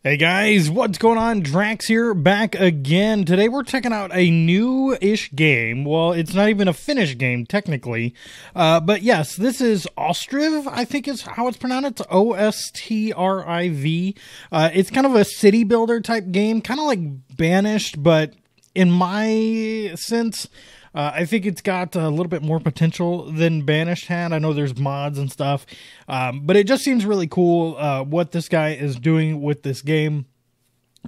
Hey guys, what's going on? Drax here, back again. Today we're checking out a new-ish game. Well, it's not even a finished game, technically. But yes, this is Ostriv, I think is how it's pronounced. It's O-S-T-R-I-V. It's kind of a city builder type game, kind of like Banished, but in my sense, I think it's got a little bit more potential than Banished had. I know there's mods and stuff, but it just seems really cool what this guy is doing with this game.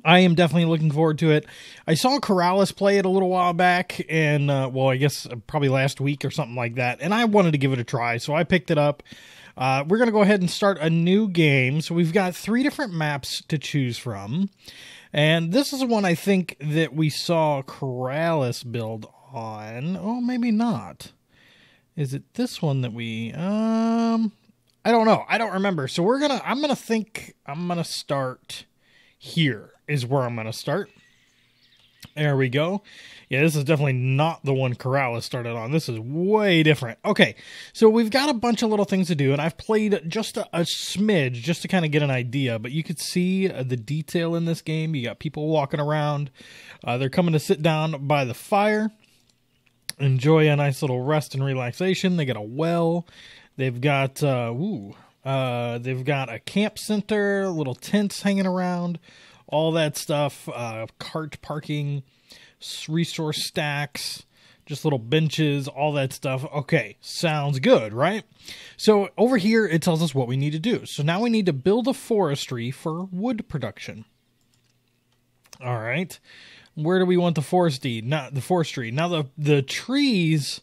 I am definitely looking forward to it. I saw Corrales play it a little while back, and, well, I guess probably last week or something like that, and I wanted to give it a try, so I picked it up. We're going to go ahead and start a new game. So we've got 3 different maps to choose from, and this is one I think that we saw Corrales build on. Oh, maybe not. Is it this one that we I don't know. I don't remember. So I'm gonna start here is where I'm gonna start. There we go. Yeah, this is definitely not the one Corrales started on. This is way different. Okay, so we've got a bunch of little things to do, and I've played just a smidge just to kind of get an idea, but you could see the detail in this game. You got people walking around. They're coming to sit down by the fire, enjoy a nice little rest and relaxation. They got a well. They've got they've got a camp center, little tents hanging around, all that stuff. Cart parking, resource stacks, just little benches, all that stuff. Okay, sounds good, right? So over here it tells us what we need to do. So now we need to build a forestry for wood production. All right. Where do we want the forestry? Not the forestry. Now the trees,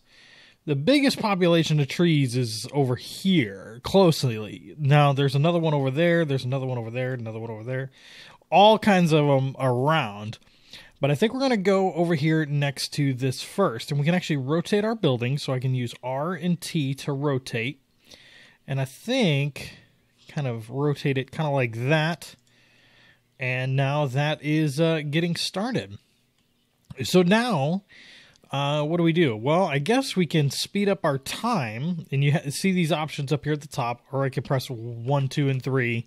the biggest population of trees is over here, closely. Now there's another one over there. There's another one over there. Another one over there. All kinds of them around. But I think we're going to go over here next to this first, and we can actually rotate our building. So I can use R and T to rotate, and I think kind of rotate it kind of like that. And now that is getting started. So now, what do we do? Well, I guess we can speed up our time. And you see these options up here at the top. Or I can press 1, 2, and 3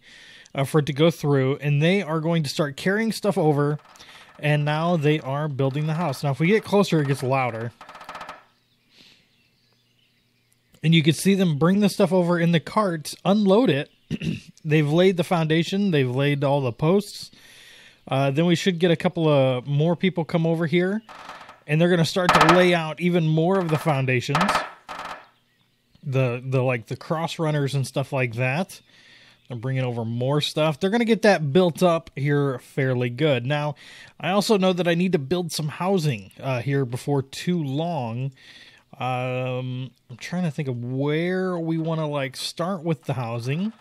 for it to go through. And they are going to start carrying stuff over. And now they are building the house. Now, if we get closer, it gets louder. And you can see them bring the stuff over in the carts, unload it. They've laid the foundation. They've laid all the posts. Then we should get a couple of more people come over here. And they're going to start to lay out even more of the foundations. The cross runners and stuff like that. They're bringing over more stuff. They're going to get that built up here fairly good. Now, I also know that I need to build some housing here before too long. I'm trying to think of where we want to start with the housing.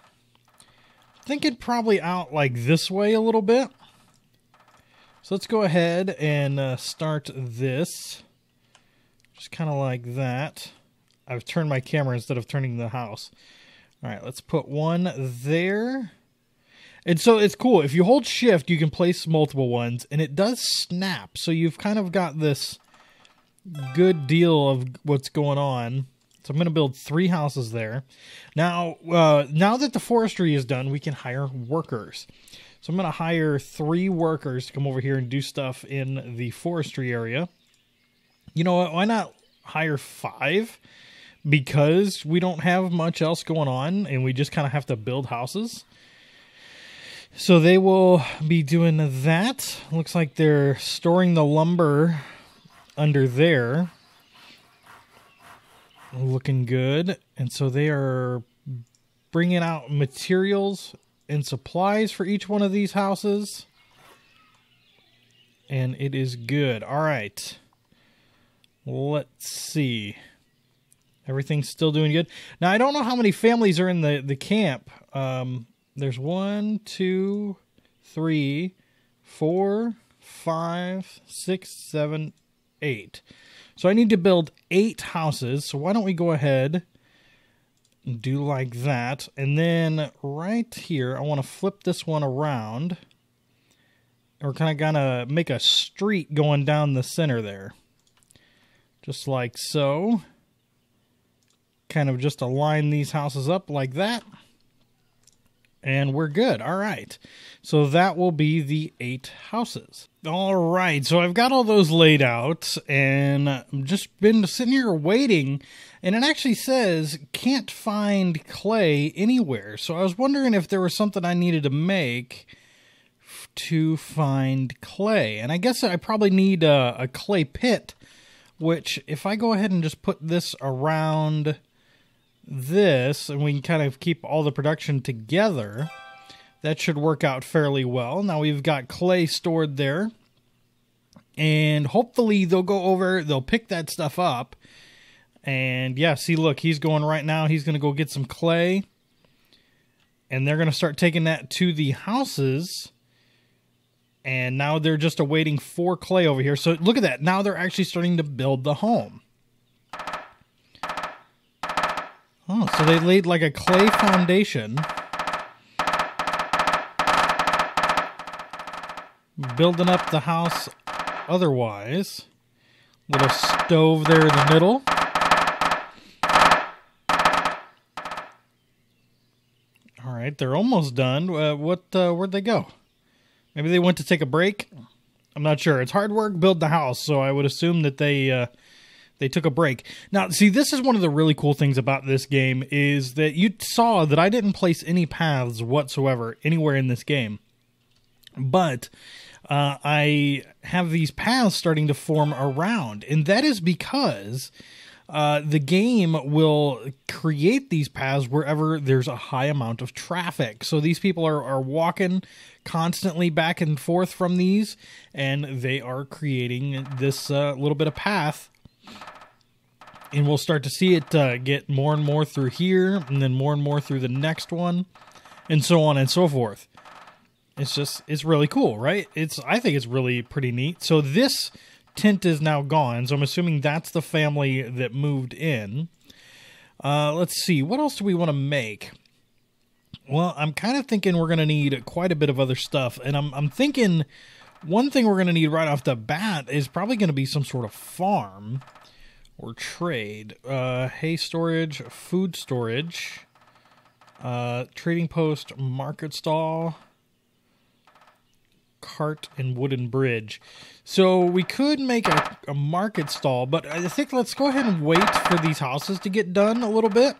Thinking probably out like this way a little bit. So let's go ahead and start this. Just kind of like that. I've turned my camera instead of turning the house. All right, let's put one there. And so it's cool. If you hold shift, you can place multiple ones, and it does snap. So you've kind of got this good deal of what's going on. So I'm going to build 3 houses there. Now, now that the forestry is done, we can hire workers. So I'm going to hire 3 workers to come over here and do stuff in the forestry area. You know what? Why not hire 5? Because we don't have much else going on, and we just kind of have to build houses. So they will be doing that. Looks like they're storing the lumber under there. Looking good. And so they are bringing out materials and supplies for each one of these houses. And it is good. All right. Let's see. Everything's still doing good. Now, I don't know how many families are in the camp. There's 1, 2, 3, 4, 5, 6, 7, 8. So I need to build 8 houses. So why don't we go ahead and do like that. And then right here, I want to flip this one around. We're kind of going to make a street going down the center there. Just like so. Kind of just align these houses up like that. And we're good. All right. So that will be the 8 houses. All right. So I've got all those laid out, and I've just been sitting here waiting, and it actually says can't find clay anywhere. So I was wondering if there was something I needed to make to find clay. And I guess I probably need a clay pit, which if I go ahead and just put this around this, and we can kind of keep all the production together, that should work out fairly well. Now we've got clay stored there, and hopefully they'll go over, they'll pick that stuff up, and yeah, see, look, he's going right now, he's going to go get some clay, and they're going to start taking that to the houses, and now they're just awaiting for clay over here. So look at that, now they're actually starting to build the home. Oh, so they laid like a clay foundation, building up the house otherwise. Little stove there in the middle. All right, they're almost done. Where'd they go? Maybe they went to take a break? I'm not sure. It's hard work, build the house, so I would assume that they took a break. Now, see, this is one of the really cool things about this game is that you saw that I didn't place any paths whatsoever anywhere in this game. But I have these paths starting to form around, and that is because the game will create these paths wherever there's a high amount of traffic. So these people are walking constantly back and forth from these, and they are creating this little bit of path. And we'll start to see it get more and more through here, and then more and more through the next one, and so on and so forth. It's really cool, right? I think it's really pretty neat. So this tent is now gone, so I'm assuming that's the family that moved in. Let's see, what else do we want to make? Well, I'm kind of thinking we're going to need quite a bit of other stuff, and I'm thinking one thing we're going to need right off the bat is probably going to be some sort of farm. Or trade. Hay storage, food storage, trading post, market stall, cart, and wooden bridge. So we could make a market stall, but I think let's go ahead and wait for these houses to get done a little bit.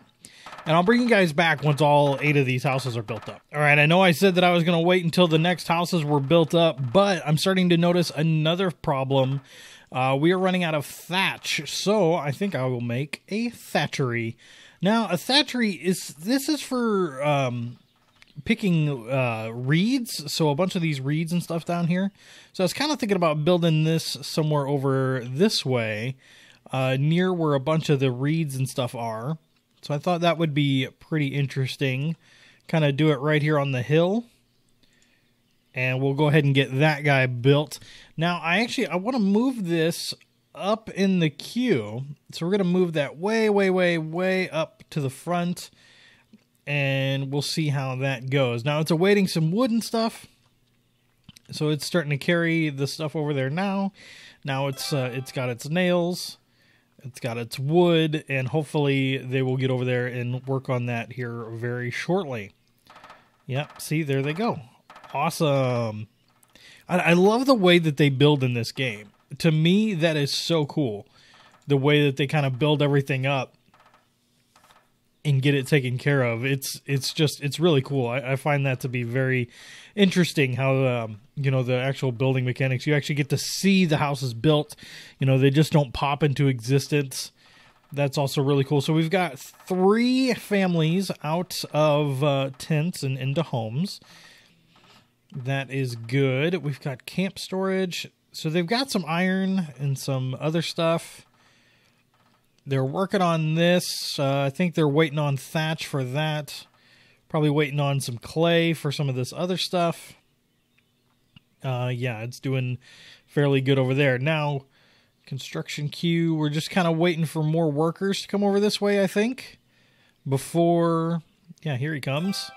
And I'll bring you guys back once all 8 of these houses are built up. All right, I know I said that I was going to wait until the next houses were built up, but I'm starting to notice another problem. We are running out of thatch, so I think I will make a thatchery. Now, a thatchery is for picking reeds, so a bunch of these reeds and stuff down here. So I was kind of thinking about building this somewhere over this way, near where a bunch of the reeds and stuff are. So I thought that would be pretty interesting. Kind of do it right here on the hill. And we'll go ahead and get that guy built. Now, I want to move this up in the queue. So we're going to move that way, way, way, way up to the front. And we'll see how that goes. Now, it's awaiting some wood and stuff. So it's starting to carry the stuff over there now. Now it's got its nails. It's got its wood. And hopefully they will get over there and work on that here very shortly. Yep, see, there they go. Awesome. I love the way that they build in this game. To me, that is so cool. The way that they kind of build everything up and get it taken care of. It's really cool. I find that to be very interesting how, the actual building mechanics, you actually get to see the houses built. They just don't pop into existence. That's also really cool. So we've got 3 families out of tents and into homes. That is good. We've got camp storage. So they've got some iron and some other stuff. They're working on this. I think they're waiting on thatch for that. Probably waiting on some clay for some of this other stuff. Yeah, it's doing fairly good over there. Now, construction queue. We're just kind of waiting for more workers to come over this way, I think. Before... Yeah, here he comes.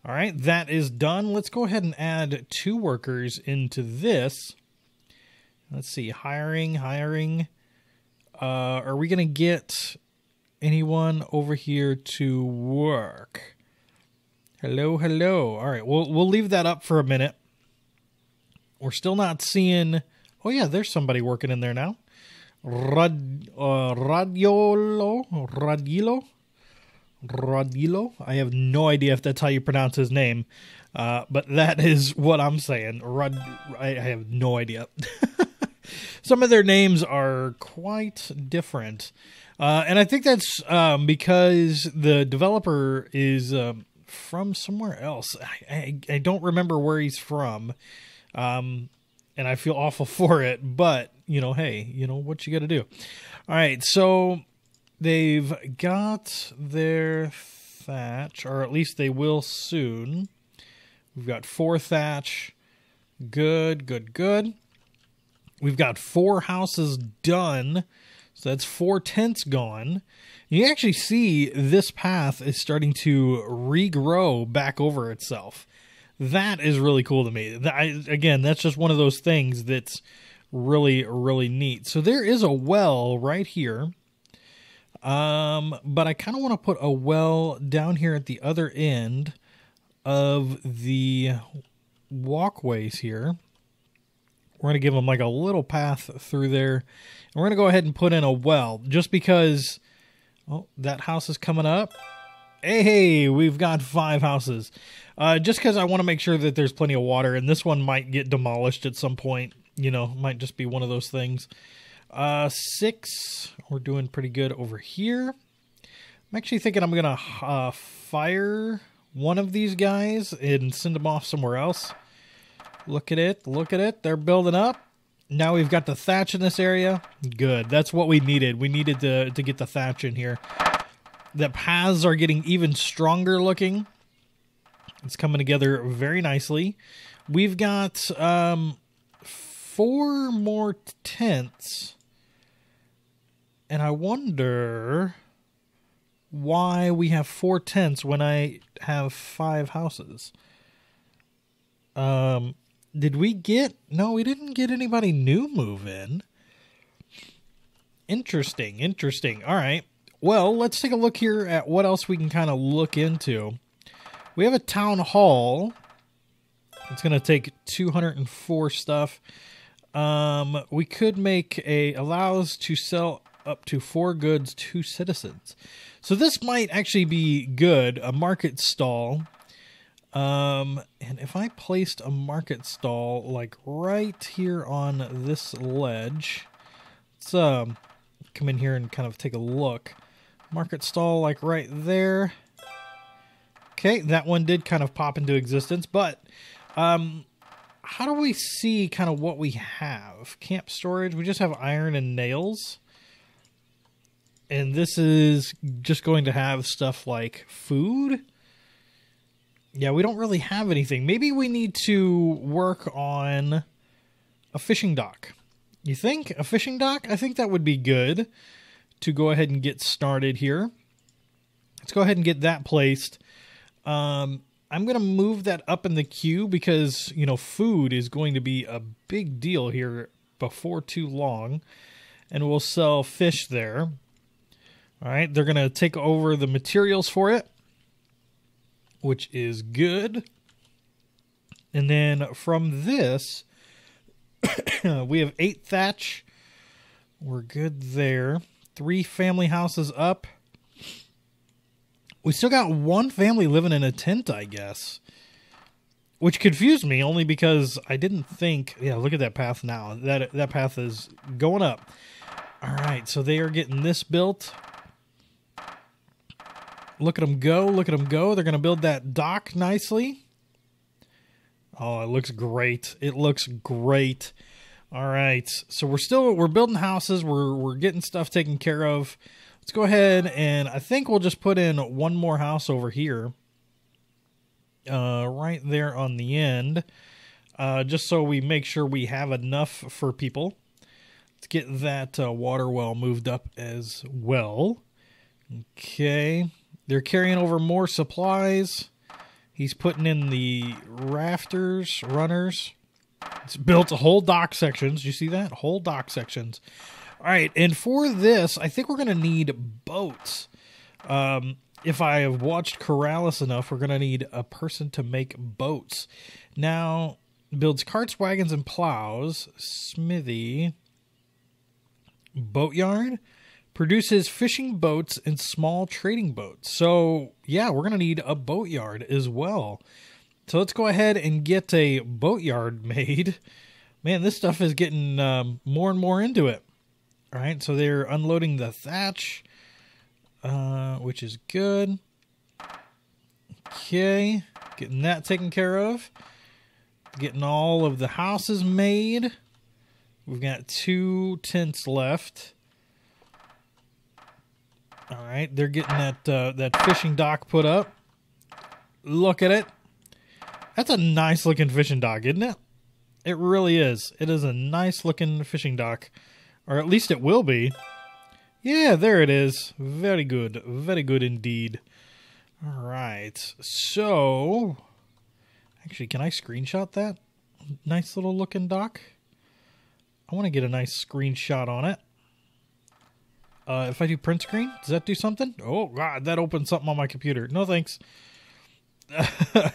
All right, that is done. Let's go ahead and add 2 workers into this. Let's see, hiring. Are we going to get anyone over here to work? Hello, hello. All right, we'll leave that up for a minute. We're still not seeing... Oh, yeah, there's somebody working in there now. Radilo. I have no idea if that's how you pronounce his name, but that is what I'm saying. I have no idea. Some of their names are quite different, and I think that's because the developer is from somewhere else. I don't remember where he's from, and I feel awful for it, but, hey, what you got to do. All right, so... They've got their thatch, or at least they will soon. We've got 4 thatch. Good. We've got 4 houses done. So that's 4 tents gone. You actually see this path is starting to regrow back over itself. That is really cool to me. Again, that's just one of those things that's really, really neat. So there is a well right here. But I kind of want to put a well down here at the other end of the walkways here. We're going to give them like a little path through there. And we're going to go ahead and put in a well just because, oh, that house is coming up. Hey, we've got 5 houses. Just because I want to make sure that there's plenty of water, and this one might get demolished at some point. Might just be one of those things. 6. We're doing pretty good over here. I'm actually thinking I'm going to fire one of these guys and send them off somewhere else. Look at it. They're building up. Now we've got the thatch in this area. Good. That's what we needed. We needed to get the thatch in here. The paths are getting even stronger looking. It's coming together very nicely. We've got 4 more tents. And I wonder why we have 4 tents when I have 5 houses. Did we get... No, we didn't get anybody new move in. Interesting. All right. Well, let's take a look here at what else we can kind of look into. We have a town hall. It's going to take 204 stuff. We could make allows to sell up to 4 goods to citizens. So this might actually be good, a market stall. And if I placed a market stall like right here on this ledge, let's come in here and kind of take a look. Market stall like right there. Okay, that one did kind of pop into existence, but how do we see kind of what we have? Camp storage, we just have iron and nails. And this is just going to have stuff like food. Yeah, we don't really have anything. Maybe we need to work on a fishing dock. You think? A fishing dock? I think that would be good to go ahead and get started here. Let's go ahead and get that placed. I'm going to move that up in the queue because, food is going to be a big deal here before too long. And we'll sell fish there. All right, they're going to take over the materials for it, which is good. And then from this, we have 8 thatch. We're good there. 3 family houses up. We still got 1 family living in a tent, I guess. Which confused me only because I didn't think... Yeah, look at that path now. That path is going up. All right, so they are getting this built. Look at them go. They're going to build that dock nicely. Oh, it looks great. All right. So we're building houses. We're getting stuff taken care of. Let's go ahead and I think we'll just put in 1 more house over here. Right there on the end. Just so we make sure we have enough for people. Let's get that water well moved up as well. Okay. They're carrying over more supplies. He's putting in the runners. It's built whole dock sections. You see that? Whole dock sections. All right, and for this, I think we're going to need boats. if I have watched Corrales enough, we're going to need a person to make boats. Now, builds carts, wagons, and plows. Smithy. Boatyard. Produces fishing boats and small trading boats. So, yeah, we're going to need a boatyard as well. So let's go ahead and get a boatyard made. Man, this stuff is getting more and more into it. All right, so they're unloading the thatch, which is good. Okay, getting that taken care of. Getting all of the houses made. We've got 2 tents left. All right, they're getting that fishing dock put up. Look at it. That's a nice looking fishing dock, isn't it? It really is. It is a nice looking fishing dock. Or at least it will be. Yeah, there it is. Very good. Very good indeed. All right. So, actually, can I screenshot that? Nice little looking dock. I want to get a nice screenshot on it. If I do print screen, does that do something? Oh, God, that opened something on my computer. No, thanks. All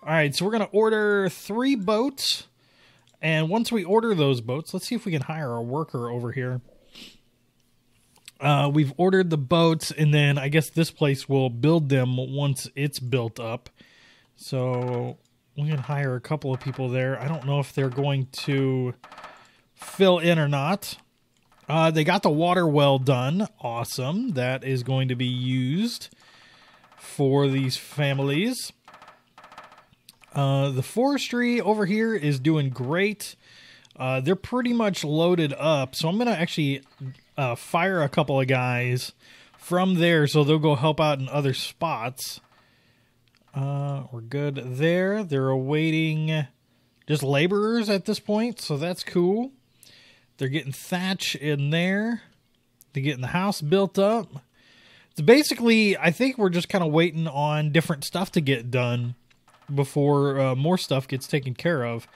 right, so we're going to order 3 boats. And once we order those boats, let's see if we can hire a worker over here. We've ordered the boats, and then I guess this place will build them once it's built up. So we can hire a couple of people there. I don't know if they're going to fill in or not. They got the water well done. Awesome. That is going to be used for these families. The forestry over here is doing great. They're pretty much loaded up. So I'm going to actually fire a couple of guys from there so they'll go help out in other spots. We're good there. They're awaiting just laborers at this point, so that's cool. They're getting thatch in there. They're getting the house built up. It's basically, I think we're just kind of waiting on different stuff to get done before more stuff gets taken care of.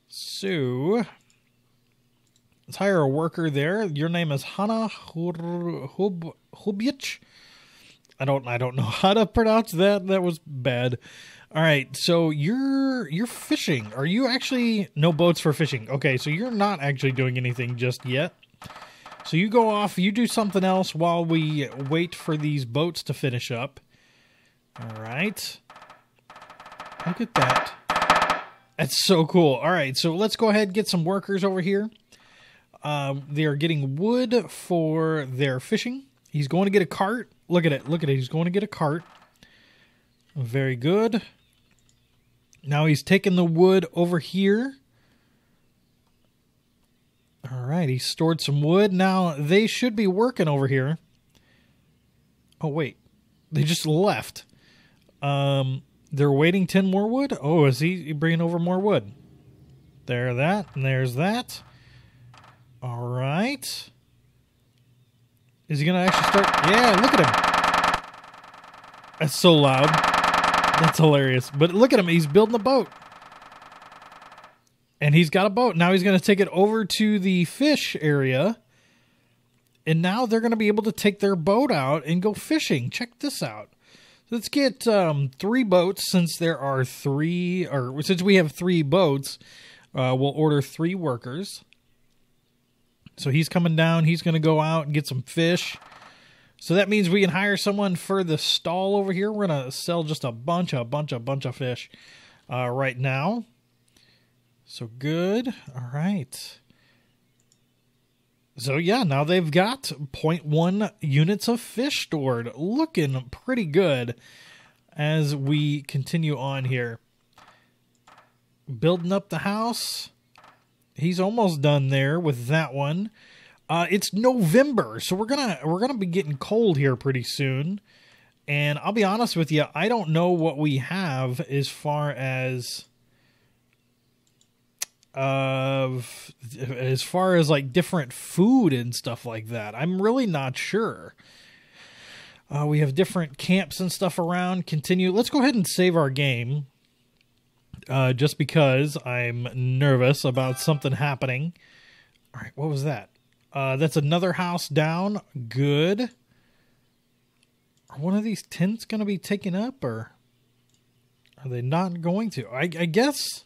So, let's hire a worker there. Your name is Hannah Hubich. I don't know how to pronounce that. That was bad. All right, so you're fishing. Are you actually no boats for fishing? Okay, so you're not actually doing anything just yet. So you go off, you do something else while we wait for these boats to finish up. All right. Look at that. That's so cool. All right, so let's go ahead and get some workers over here. They are getting wood for their fishing. He's going to get a cart. Look at it. Look at it. He's going to get a cart. Very good. Now he's taking the wood over here. All right, he stored some wood. Now they should be working over here. Oh, wait. They just left. They're waiting 10 more wood? Oh, is he bringing over more wood? There, that, and there's that. All right. Is he going to actually start? Yeah, look at him. That's so loud. That's hilarious. But look at him. He's building a boat. And he's got a boat. Now he's going to take it over to the fish area. And now they're going to be able to take their boat out and go fishing. Check this out. Let's get 3 boats since there are 3, or since we have 3 boats, we'll order 3 workers. So he's coming down. He's going to go out and get some fish. So that means we can hire someone for the stall over here. We're going to sell just a bunch of fish right now. So good. All right. So yeah, now they've got 0.1 units of fish stored. Looking pretty good as we continue on here. Building up the house. He's almost done there with that one. It's November, so we're gonna be getting cold here pretty soon. And I'll be honest with you, I don't know what we have as far as like different food and stuff like that. I'm really not sure. We have different camps and stuff around. Let's go ahead and save our game. Just because I'm nervous about something happening. All right, what was that? That's another house down. Good. one of these tents going to be taken up, or are they not going to? I guess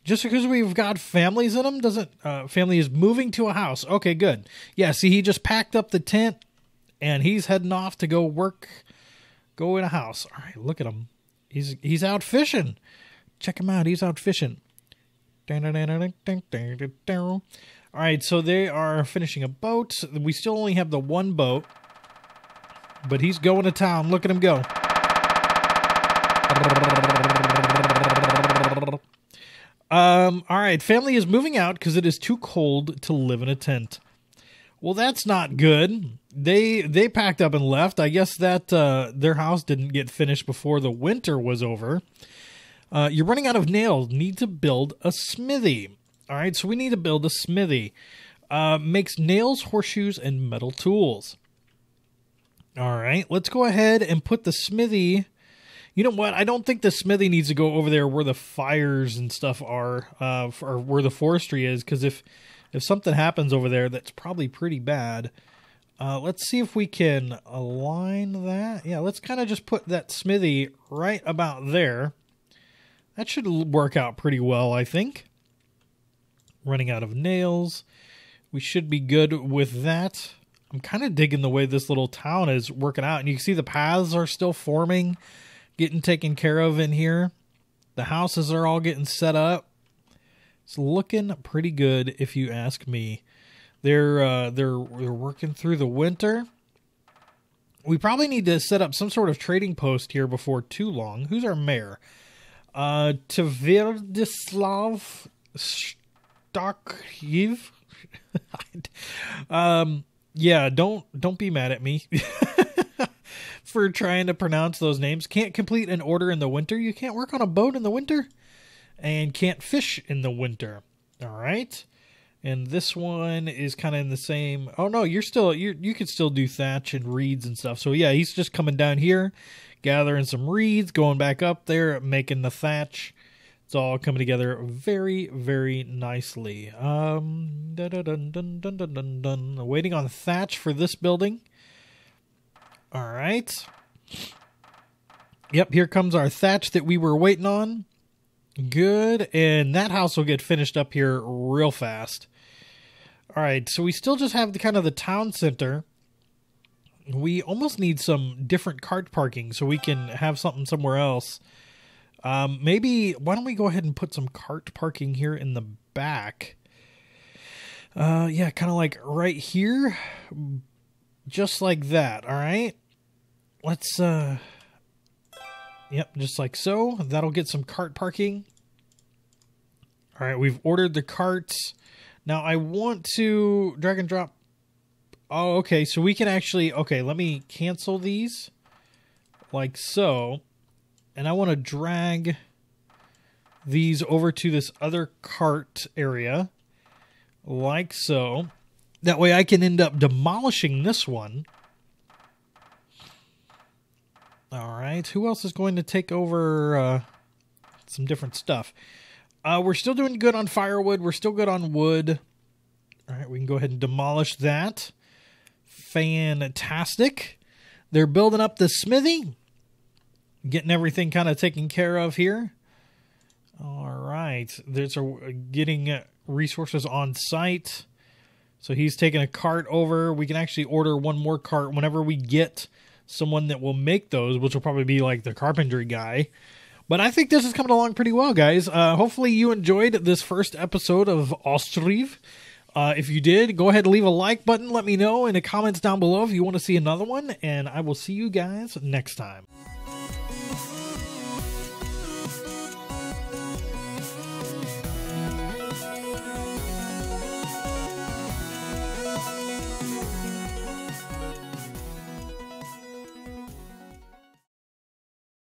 just because we've got families in them doesn't... family is moving to a house. Okay, good. Yeah, see, he just packed up the tent, and he's heading off to go in a house. All right, look at him. He's out fishing. Check him out. He's out fishing. All right, so they are finishing a boat. We still only have the one boat, but he's going to town. Look at him go. All right, family is moving out because it is too cold to live in a tent. Well, that's not good. They packed up and left. I guess that their house didn't get finished before the winter was over. You're running out of nails. Need to build a smithy. All right, so we need to build a smithy. Makes nails, horseshoes, and metal tools. All right, let's go ahead and put the smithy... You know what? I don't think the smithy needs to go over there where the fires and stuff are, or where the forestry is, because if something happens over there, that's probably pretty bad. Let's see if we can align that. Yeah, let's kind of just put that smithy right about there. That should work out pretty well, I think. Running out of nails. We should be good with that. I'm kind of digging the way this little town is working out. And you can see the paths are still forming, getting taken care of in here. The houses are all getting set up. It's looking pretty good, if you ask me. They're working through the winter. We probably need to set up some sort of trading post here before too long. Who's our mayor? Tverdislav Starkiv. Yeah, don't be mad at me for trying to pronounce those names. Can't complete an order in the winter. You can't work on a boat in the winter, and can't fish in the winter. All right, and this one is kind of in the same. Oh no, you could still do thatch and reeds and stuff. So yeah, he's just coming down here, gathering some reeds, going back up there, making the thatch. It's all coming together very, very nicely. Waiting on thatch for this building. All right. Yep, here comes our thatch that we were waiting on. Good, and that house will get finished up here real fast. All right, so we still just have the town center. We almost need some different cart parking so we can have something somewhere else. Maybe, why don't we go ahead and put some cart parking here in the back? Yeah, kind of like right here. Just like that, all right? Let's, yep, just like so. That'll get some cart parking. All right, we've ordered the carts. Now, I want to drag and drop. Oh, okay, so we can actually, okay, let me cancel these. Like so. And I want to drag these over to this other cart area, like so. That way I can end up demolishing this one. All right, who else is going to take over some different stuff? We're still doing good on firewood. We're still good on wood. All right, we can go ahead and demolish that. Fantastic. They're building up the smithy. Getting everything kind of taken care of here. All right. There's getting resources on site. So he's taking a cart over. We can actually order one more cart whenever we get someone that will make those, which will probably be like the carpentry guy. But I think this is coming along pretty well, guys. Hopefully you enjoyed this first episode of Ostriv. If you did, go ahead and leave a like button. Let me know in the comments down below if you want to see another one. And I will see you guys next time.